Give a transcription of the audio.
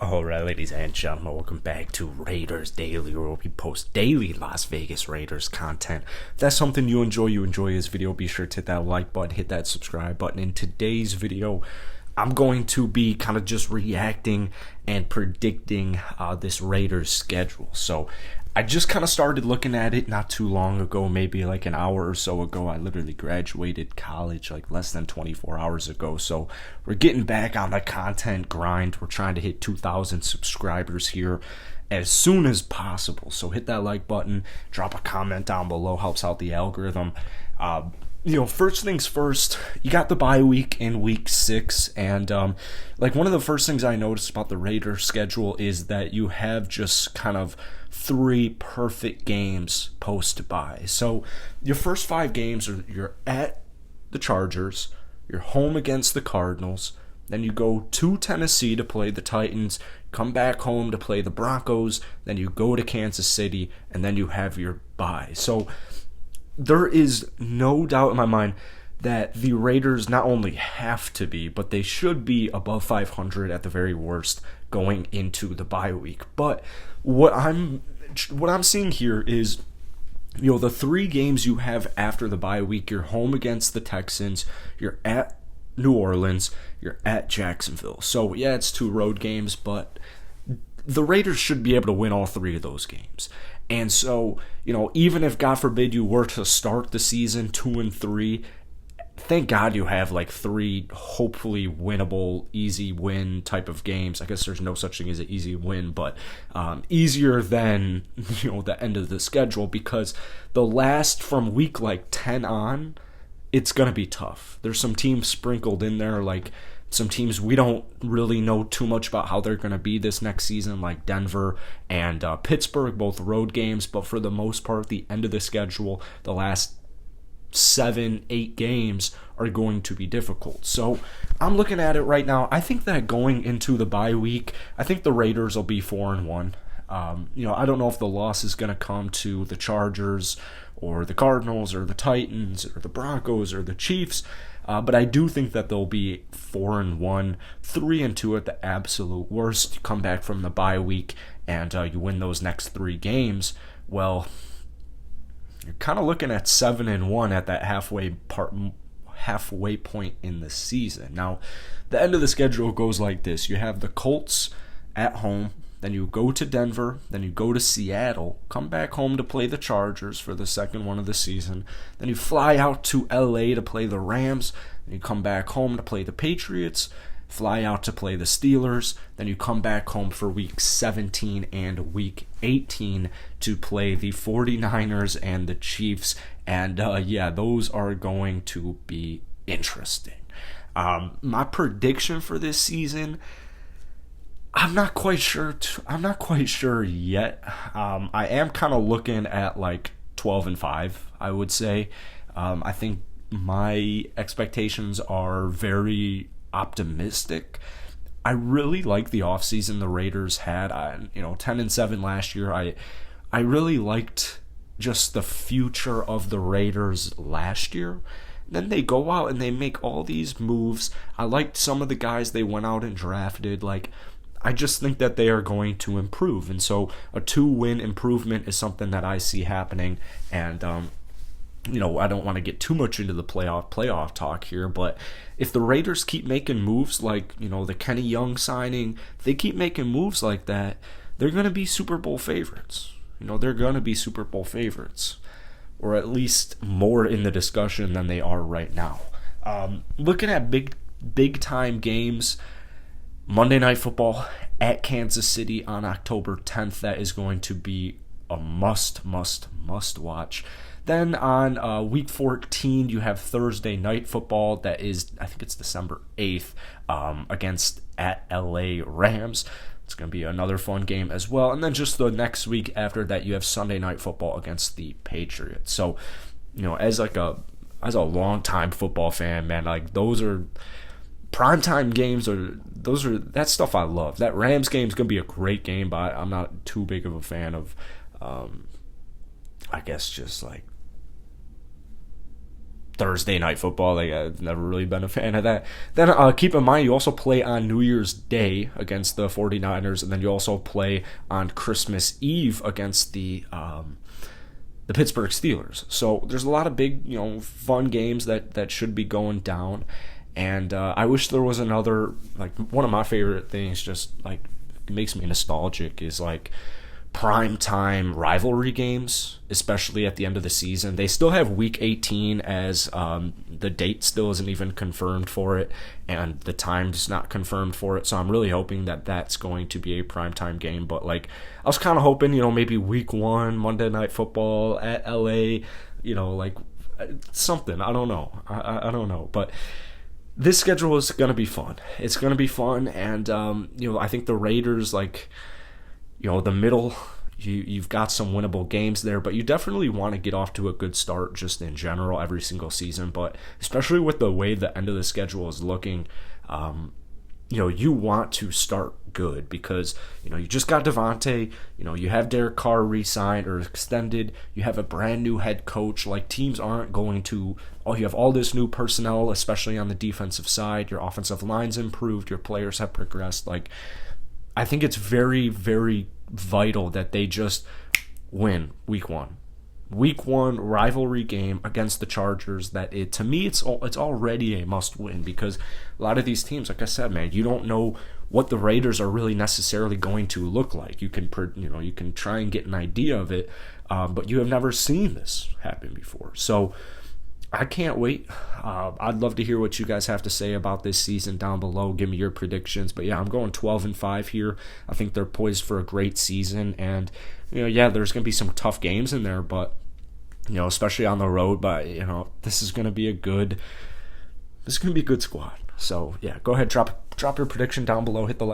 Alright, ladies and gentlemen, welcome back to Raiders Daily, where we post daily Las Vegas Raiders content. If that's something you enjoy this video, be sure to hit that like button, hit that subscribe button. In today's video, I'm going to be kind of just reacting and predicting this Raiders schedule. So I just kind of started looking at it not too long ago, maybe like an hour or so ago. I literally graduated college like less than 24 hours ago. So we're getting back on the content grind. We're trying to hit 2,000 subscribers here as soon as possible. So hit that like button, drop a comment down below, helps out the algorithm. First things first, you got the bye week in week 6, and one of the first things I noticed about the Raiders schedule is that you have just kind of 3 perfect games post-bye. So your first 5 games you're at the Chargers, you're home against the Cardinals, then you go to Tennessee to play the Titans, come back home to play the Broncos, then you go to Kansas City, and then you have your bye. So there is no doubt in my mind that the Raiders not only have to be, but they should be above 500 at the very worst going into the bye week. But what I'm seeing here is, the 3 games you have after the bye week, you're home against the Texans, you're at New Orleans, you're at Jacksonville. So yeah, it's 2 road games, but the Raiders should be able to win all 3 of those games. And so, even if, God forbid, you were to start the season 2-3, thank God you have like 3 hopefully winnable, easy win type of games. I guess there's no such thing as an easy win, but easier than, the end of the schedule, because the last from week 10 on, it's going to be tough. There's some teams sprinkled in there, like some teams we don't really know too much about how they're going to be this next season, like Denver and Pittsburgh, both road games. But for the most part, the end of the schedule, the last 7-8 games are going to be difficult. So I'm looking at it right now. I think that going into the bye week, I think the Raiders will be 4-1. I don't know if the loss is going to come to the Chargers or the Cardinals or the Titans or the Broncos or the Chiefs. But I do think that they'll be 4-1, 3-2 at the absolute worst. You come back from the bye week and you win those next 3 games. Well, you're kind of looking at 7-1 at that halfway point in the season. Now, the end of the schedule goes like this: you have the Colts at home. Then you go to Denver, then you go to Seattle, come back home to play the Chargers for the second one of the season. Then you fly out to LA to play the Rams, then you come back home to play the Patriots, fly out to play the Steelers, then you come back home for week 17 and week 18 to play the 49ers and the Chiefs. And those are going to be interesting. My prediction for this season, I'm not quite sure yet. I am kind of looking at 12-5, I would say. I think my expectations are very optimistic. I really like the offseason the Raiders had. 10-7 last year. I really liked just the future of the Raiders last year. Then they go out and they make all these moves. I liked some of the guys they went out and drafted. I just think that they are going to improve. And so a 2-win improvement is something that I see happening. And, I don't want to get too much into the playoff talk here, but if the Raiders keep making moves like, the Kenny Young signing, if they keep making moves like that, they're going to be Super Bowl favorites. They're going to be Super Bowl favorites, or at least more in the discussion than they are right now. Looking at big time games, Monday Night Football at Kansas City on October 10th. That is going to be a must watch. Then on week 14, you have Thursday Night Football. That is, I think it's December 8th, against at LA Rams. It's going to be another fun game as well. And then just the next week after that, you have Sunday Night Football against the Patriots. So, as a longtime football fan, man, those are primetime games. That's stuff I love. That Rams game is going to be a great game, but I'm not too big of a fan of, I guess, just Thursday night football. Like, I've never really been a fan of that. Then keep in mind, you also play on New Year's Day against the 49ers, and then you also play on Christmas Eve against the Pittsburgh Steelers. So there's a lot of big, fun games that should be going down. And I wish there was another, like, one of my favorite things, just like it makes me nostalgic, is like prime time rivalry games, especially at the end of the season. They still have week 18 as the date still isn't even confirmed for it, and the time's not confirmed for it. So I'm really hoping that that's going to be a prime time game. But like, I was kind of hoping, maybe week 1 Monday Night Football at LA, like something. I don't know. I don't know, but this schedule is going to be fun. It's going to be fun. And, I think the Raiders, like, the middle, you've got some winnable games there, but you definitely want to get off to a good start just in general every single season. But especially with the way the end of the schedule is looking, you want to start good because, you just got Devontae, you have Derek Carr re-signed or extended, you have a brand new head coach. Like, teams aren't going to, you have all this new personnel, especially on the defensive side, your offensive line's improved, your players have progressed. Like, I think it's very, very vital that they just win week 1. Week 1 rivalry game against the Chargers. To me, it's already a must win, because a lot of these teams, like I said, man, you don't know what the Raiders are really necessarily going to look like. You can try and get an idea of it, but you have never seen this happen before. So I can't wait. I'd love to hear what you guys have to say about this season down below. Give me your predictions. But yeah, I'm going 12-5 here. I think they're poised for a great season. And, there's going to be some tough games in there, but, especially on the road. But, this is going to be a good squad. So yeah, go ahead, drop your prediction down below. Hit the like.